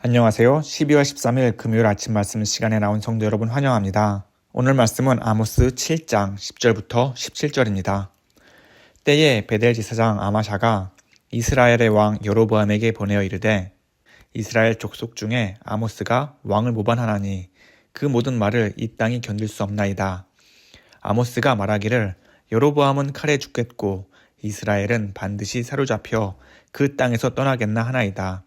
안녕하세요. 12월 13일 금요일 아침 말씀 시간에 나온 성도 여러분 환영합니다. 오늘 말씀은 아모스 7장 10절부터 17절입니다. 때에 베델 지사장 아마샤가 이스라엘의 왕 여로보암에게 보내어 이르되 이스라엘 족속 중에 아모스가 왕을 모반하나니 그 모든 말을 이 땅이 견딜 수 없나이다. 아모스가 말하기를 여로보암은 칼에 죽겠고 이스라엘은 반드시 사로잡혀 그 땅에서 떠나겠나 하나이다.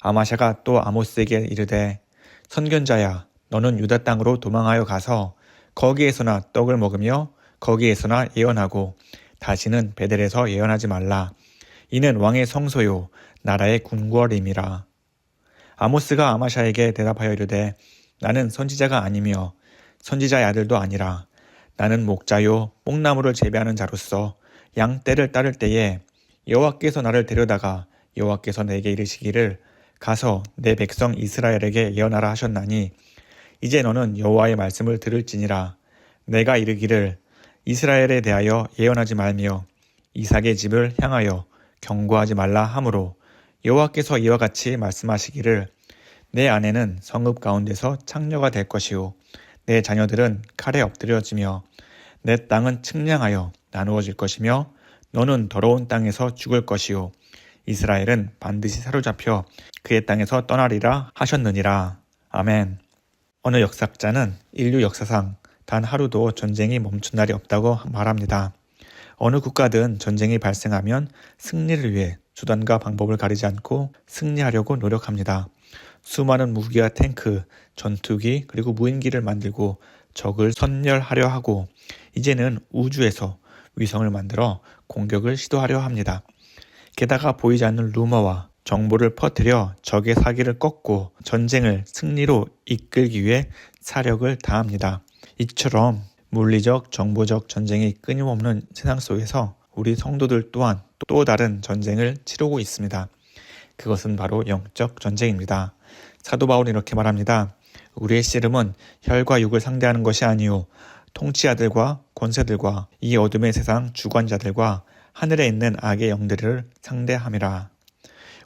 아마샤가 또 아모스에게 이르되 선견자야 너는 유다 땅으로 도망하여 가서 거기에서나 떡을 먹으며 거기에서나 예언하고 다시는 베델에서 예언하지 말라. 이는 왕의 성소요 나라의 궁궐임이라. 아모스가 아마샤에게 대답하여 이르되 나는 선지자가 아니며 선지자의 아들도 아니라 나는 목자요 뽕나무를 재배하는 자로서 양떼를 따를 때에 여호와께서 나를 데려다가 여호와께서 내게 이르시기를 가서 내 백성 이스라엘에게 예언하라 하셨나니 이제 너는 여호와의 말씀을 들을지니라. 내가 이르기를 이스라엘에 대하여 예언하지 말며 이삭의 집을 향하여 경고하지 말라 하므로 여호와께서 이와 같이 말씀하시기를 내 아내는 성읍 가운데서 창녀가 될 것이요 내 자녀들은 칼에 엎드려지며 내 땅은 측량하여 나누어질 것이며 너는 더러운 땅에서 죽을 것이요 이스라엘은 반드시 사로잡혀 그의 땅에서 떠나리라 하셨느니라. 아멘. 어느 역사학자는 인류 역사상 단 하루도 전쟁이 멈춘 날이 없다고 말합니다. 어느 국가든 전쟁이 발생하면 승리를 위해 수단과 방법을 가리지 않고 승리하려고 노력합니다. 수많은 무기와 탱크, 전투기 그리고 무인기를 만들고 적을 섬멸하려 하고 이제는 우주에서 위성을 만들어 공격을 시도하려 합니다. 게다가 보이지 않는 루머와 정보를 퍼뜨려 적의 사기를 꺾고 전쟁을 승리로 이끌기 위해 사력을 다합니다. 이처럼 물리적, 정보적 전쟁이 끊임없는 세상 속에서 우리 성도들 또한 또 다른 전쟁을 치르고 있습니다. 그것은 바로 영적 전쟁입니다. 사도 바울은 이렇게 말합니다. 우리의 씨름은 혈과 육을 상대하는 것이 아니요 통치자들과 권세들과 이 어둠의 세상 주관자들과 하늘에 있는 악의 영들을 상대함이라.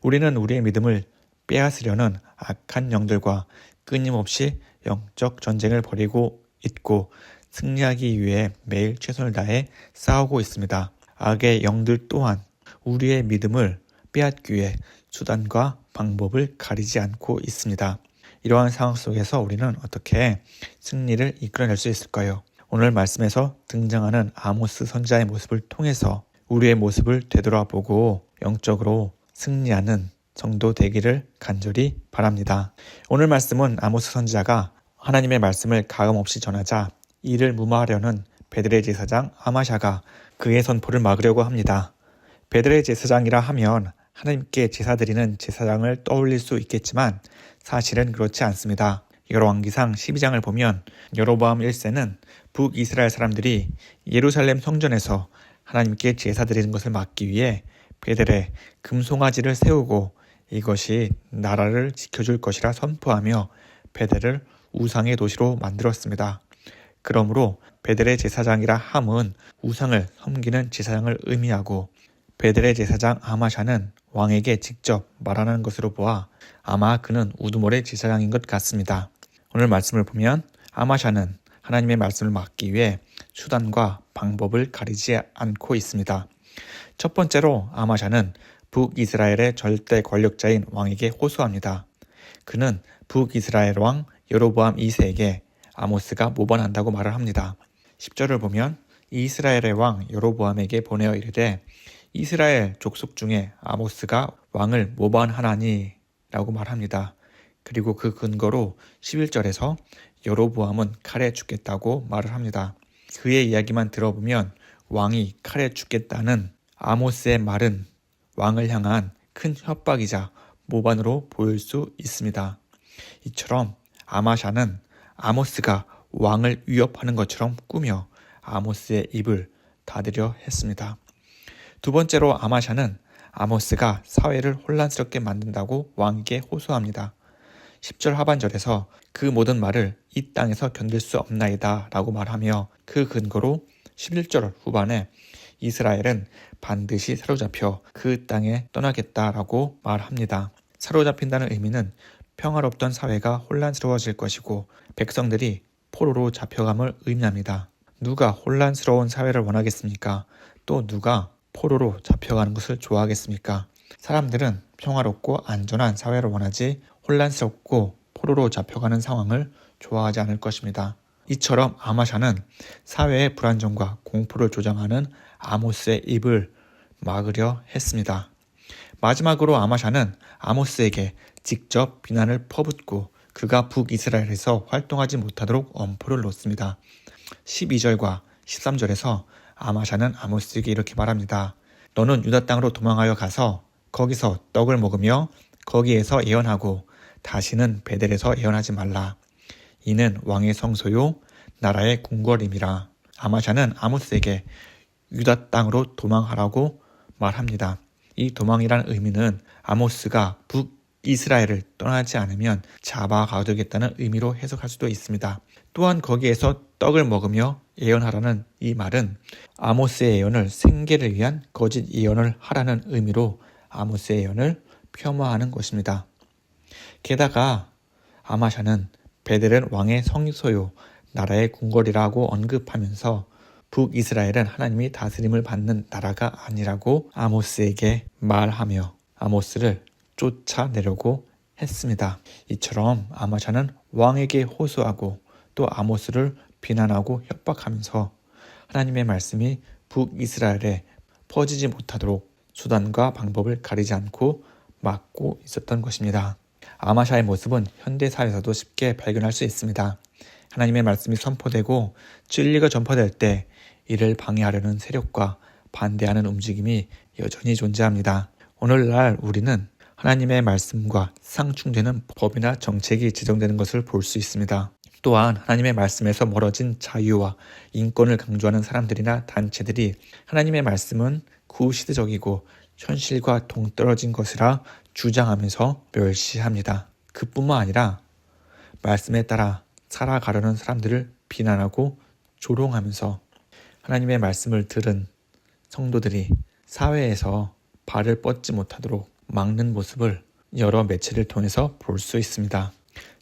우리는 우리의 믿음을 빼앗으려는 악한 영들과 끊임없이 영적 전쟁을 벌이고 있고 승리하기 위해 매일 최선을 다해 싸우고 있습니다. 악의 영들 또한 우리의 믿음을 빼앗기 위해 수단과 방법을 가리지 않고 있습니다. 이러한 상황 속에서 우리는 어떻게 승리를 이끌어낼 수 있을까요? 오늘 말씀에서 등장하는 아모스 선지자의 모습을 통해서 우리의 모습을 되돌아보고 영적으로 승리하는 성도 되기를 간절히 바랍니다. 오늘 말씀은 아모스 선지자가 하나님의 말씀을 가감없이 전하자 이를 무마하려는 베델의 제사장 아마샤가 그의 선포를 막으려고 합니다. 베델의 제사장이라 하면 하나님께 제사드리는 제사장을 떠올릴 수 있겠지만 사실은 그렇지 않습니다. 열왕기상 12장을 보면 여로보암 1세는 북이스라엘 사람들이 예루살렘 성전에서 하나님께 제사드리는 것을 막기 위해 베델에 금송아지를 세우고 이것이 나라를 지켜줄 것이라 선포하며 베델을 우상의 도시로 만들었습니다. 그러므로 베델의 제사장이라 함은 우상을 섬기는 제사장을 의미하고 베델의 제사장 아마샤는 왕에게 직접 말하는 것으로 보아 아마 그는 우두머리 제사장인 것 같습니다. 오늘 말씀을 보면 아마샤는 하나님의 말씀을 막기 위해 수단과 방법을 가리지 않고 있습니다. 첫 번째로 아마샤는 북이스라엘의 절대 권력자인 왕에게 호소합니다. 그는 북이스라엘 왕 여로보암 2세에게 아모스가 모반한다고 말을 합니다. 10절을 보면 이스라엘의 왕 여로보암에게 보내어 이르되 이스라엘 족속 중에 아모스가 왕을 모반하나니 라고 말합니다. 그리고 그 근거로 11절에서 여로보암은 칼에 죽겠다고 말을 합니다. 그의 이야기만 들어보면 왕이 칼에 죽겠다는 아모스의 말은 왕을 향한 큰 협박이자 모반으로 보일 수 있습니다. 이처럼 아마샤는 아모스가 왕을 위협하는 것처럼 꾸며 아모스의 입을 닫으려 했습니다. 두 번째로 아마샤는 아모스가 사회를 혼란스럽게 만든다고 왕에게 호소합니다. 10절 하반절에서 그 모든 말을 이 땅에서 견딜 수 없나이다 라고 말하며 그 근거로 11절 후반에 이스라엘은 반드시 사로잡혀 그 땅에 떠나겠다라고 말합니다. 사로잡힌다는 의미는 평화롭던 사회가 혼란스러워질 것이고 백성들이 포로로 잡혀감을 의미합니다. 누가 혼란스러운 사회를 원하겠습니까? 또 누가 포로로 잡혀가는 것을 좋아하겠습니까? 사람들은 평화롭고 안전한 사회를 원하지 혼란스럽고 포로로 잡혀가는 상황을 좋아하지 않을 것입니다. 이처럼 아마샤는 사회의 불안정과 공포를 조장하는 아모스의 입을 막으려 했습니다. 마지막으로 아마샤는 아모스에게 직접 비난을 퍼붓고 그가 북이스라엘에서 활동하지 못하도록 엄포를 놓습니다. 12절과 13절에서 아마샤는 아모스에게 이렇게 말합니다. 너는 유다 땅으로 도망하여 가서 거기서 떡을 먹으며 거기에서 예언하고 다시는 베델에서 예언하지 말라. 이는 왕의 성소요 나라의 궁궐임이라. 아마샤는 아모스에게 유다 땅으로 도망하라고 말합니다. 이 도망이란 의미는 아모스가 북이스라엘을 떠나지 않으면 잡아가두겠다는 의미로 해석할 수도 있습니다. 또한 거기에서 떡을 먹으며 예언하라는 이 말은 아모스의 예언을 생계를 위한 거짓 예언을 하라는 의미로 아모스의 예언을 폄하하는 것입니다. 게다가 아마샤는 베델은 왕의 성소요 나라의 궁궐이라고 언급하면서 북이스라엘은 하나님이 다스림을 받는 나라가 아니라고 아모스에게 말하며 아모스를 쫓아내려고 했습니다. 이처럼 아마샤는 왕에게 호소하고 또 아모스를 비난하고 협박하면서 하나님의 말씀이 북이스라엘에 퍼지지 못하도록 수단과 방법을 가리지 않고 막고 있었던 것입니다. 아마샤의 모습은 현대사회에서도 쉽게 발견할 수 있습니다. 하나님의 말씀이 선포되고 진리가 전파될 때 이를 방해하려는 세력과 반대하는 움직임이 여전히 존재합니다. 오늘날 우리는 하나님의 말씀과 상충되는 법이나 정책이 제정되는 것을 볼 수 있습니다. 또한 하나님의 말씀에서 멀어진 자유와 인권을 강조하는 사람들이나 단체들이 하나님의 말씀은 구시대적이고 현실과 동떨어진 것이라 주장하면서 멸시합니다. 그뿐만 아니라 말씀에 따라 살아가려는 사람들을 비난하고 조롱하면서 하나님의 말씀을 들은 성도들이 사회에서 발을 뻗지 못하도록 막는 모습을 여러 매체를 통해서 볼 수 있습니다.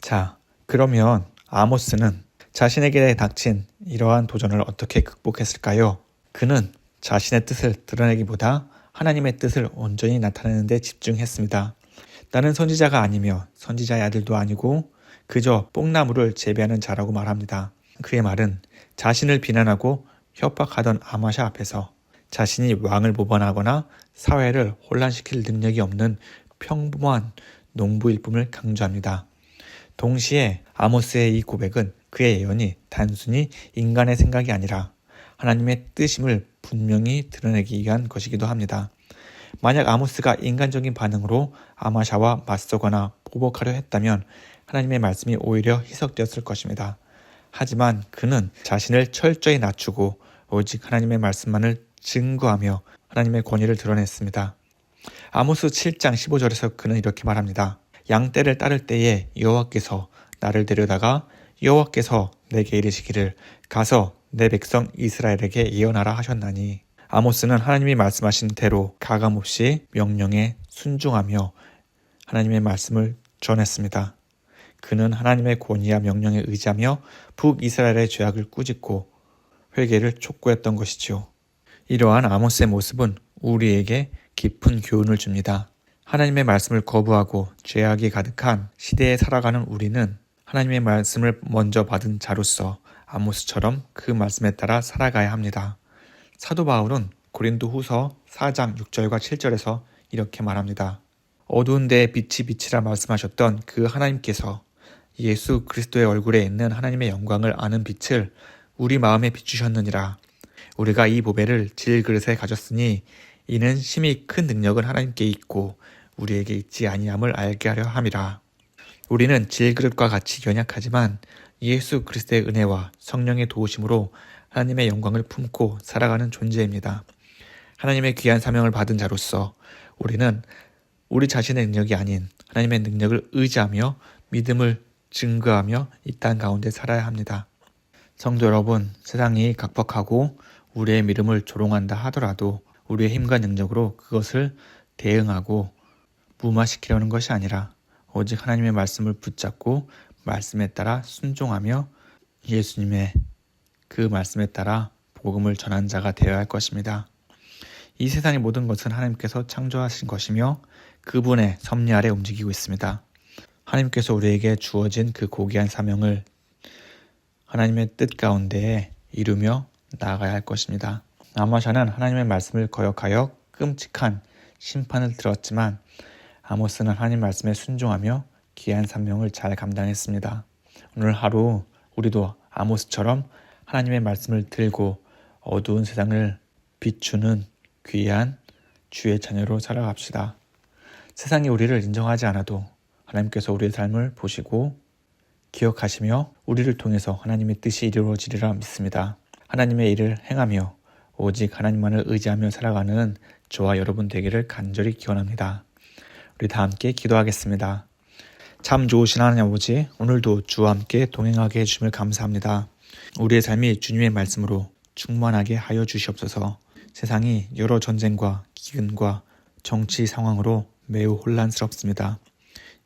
자, 그러면 아모스는 자신에게 닥친 이러한 도전을 어떻게 극복했을까요? 그는 자신의 뜻을 드러내기보다 하나님의 뜻을 온전히 나타내는 데 집중했습니다. 나는 선지자가 아니며 선지자의 아들도 아니고 그저 뽕나무를 재배하는 자라고 말합니다. 그의 말은 자신을 비난하고 협박하던 아마샤 앞에서 자신이 왕을 모반하거나 사회를 혼란시킬 능력이 없는 평범한 농부일 뿐을 강조합니다. 동시에 아모스의 이 고백은 그의 예언이 단순히 인간의 생각이 아니라 하나님의 뜻임을 분명히 드러내기 위한 것이기도 합니다. 만약 아모스가 인간적인 반응으로 아마샤와 맞서거나 보복하려 했다면 하나님의 말씀이 오히려 희석되었을 것입니다. 하지만 그는 자신을 철저히 낮추고 오직 하나님의 말씀만을 증거하며 하나님의 권위를 드러냈습니다. 아모스 7장 15절에서 그는 이렇게 말합니다. 양떼를 따를 때에 여호와께서 나를 데려다가 여호와께서 내게 이르시기를 가서 내 백성 이스라엘에게 예언하라 하셨나니. 아모스는 하나님이 말씀하신 대로 가감없이 명령에 순종하며 하나님의 말씀을 전했습니다. 그는 하나님의 권위와 명령에 의지하며 북이스라엘의 죄악을 꾸짖고 회개를 촉구했던 것이지요. 이러한 아모스의 모습은 우리에게 깊은 교훈을 줍니다. 하나님의 말씀을 거부하고 죄악이 가득한 시대에 살아가는 우리는 하나님의 말씀을 먼저 받은 자로서 아모스처럼 그 말씀에 따라 살아가야 합니다. 사도 바울은 고린도 후서 4장 6절과 7절에서 이렇게 말합니다. 어두운 데에 빛이 빛이라 말씀하셨던 그 하나님께서 예수 그리스도의 얼굴에 있는 하나님의 영광을 아는 빛을 우리 마음에 비추셨느니라. 우리가 이 보배를 질그릇에 가졌으니 이는 심히 큰 능력은 하나님께 있고 우리에게 있지 아니함을 알게 하려 함이라. 우리는 질그릇과 같이 연약하지만 예수 그리스도의 은혜와 성령의 도우심으로 하나님의 영광을 품고 살아가는 존재입니다. 하나님의 귀한 사명을 받은 자로서 우리는 우리 자신의 능력이 아닌 하나님의 능력을 의지하며 믿음을 증거하며 이 땅 가운데 살아야 합니다. 성도 여러분, 세상이 각박하고 우리의 믿음을 조롱한다 하더라도 우리의 힘과 능력으로 그것을 대응하고 무마시키려는 것이 아니라 오직 하나님의 말씀을 붙잡고 말씀에 따라 순종하며 예수님의 그 말씀에 따라 복음을 전한 자가 되어야 할 것입니다. 이 세상의 모든 것은 하나님께서 창조하신 것이며 그분의 섭리 아래 움직이고 있습니다. 하나님께서 우리에게 주어진 그 고귀한 사명을 하나님의 뜻 가운데에 이루며 나아가야 할 것입니다. 아모샤는 하나님의 말씀을 거역하여 끔찍한 심판을 들었지만 아모스는 하나님 말씀에 순종하며 귀한 사명을 잘 감당했습니다. 오늘 하루 우리도 아모스처럼 하나님의 말씀을 들고 어두운 세상을 비추는 귀한 주의 자녀로 살아갑시다. 세상이 우리를 인정하지 않아도 하나님께서 우리의 삶을 보시고 기억하시며 우리를 통해서 하나님의 뜻이 이루어지리라 믿습니다. 하나님의 일을 행하며 오직 하나님만을 의지하며 살아가는 저와 여러분 되기를 간절히 기원합니다. 우리 다 함께 기도하겠습니다. 참 좋으신 하나님 아버지, 오늘도 주와 함께 동행하게 해주심을 감사합니다. 우리의 삶이 주님의 말씀으로 충만하게 하여 주시옵소서. 세상이 여러 전쟁과 기근과 정치 상황으로 매우 혼란스럽습니다.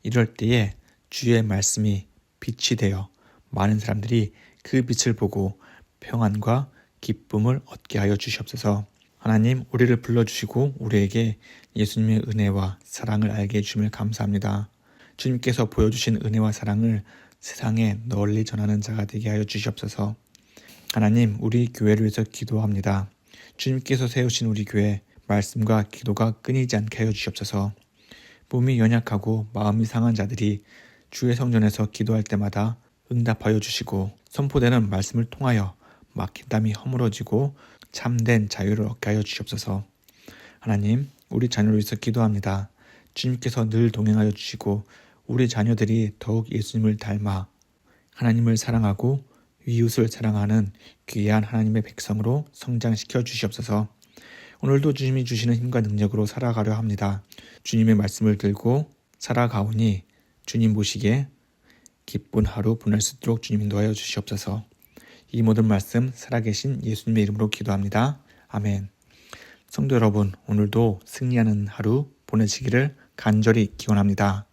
이럴 때에 주의 말씀이 빛이 되어 많은 사람들이 그 빛을 보고 평안과 기쁨을 얻게 하여 주시옵소서. 하나님, 우리를 불러주시고 우리에게 예수님의 은혜와 사랑을 알게 해주심을 감사합니다. 주님께서 보여주신 은혜와 사랑을 세상에 널리 전하는 자가 되게 하여 주시옵소서. 하나님, 우리 교회를 위해서 기도합니다. 주님께서 세우신 우리 교회 말씀과 기도가 끊이지 않게 하여 주시옵소서. 몸이 연약하고 마음이 상한 자들이 주의 성전에서 기도할 때마다 응답하여 주시고 선포되는 말씀을 통하여 막힌 땀이 허물어지고 참된 자유를 얻게 하여 주시옵소서. 하나님, 우리 자녀를 위해서 기도합니다. 주님께서 늘 동행하여 주시고 우리 자녀들이 더욱 예수님을 닮아 하나님을 사랑하고 이웃을 사랑하는 귀한 하나님의 백성으로 성장시켜 주시옵소서. 오늘도 주님이 주시는 힘과 능력으로 살아가려 합니다. 주님의 말씀을 들고 살아가오니 주님 보시기에 기쁜 하루 보낼 수 있도록 주님 인도하여 주시옵소서. 이 모든 말씀 살아계신 예수님의 이름으로 기도합니다. 아멘. 성도 여러분, 오늘도 승리하는 하루 보내시기를 간절히 기원합니다.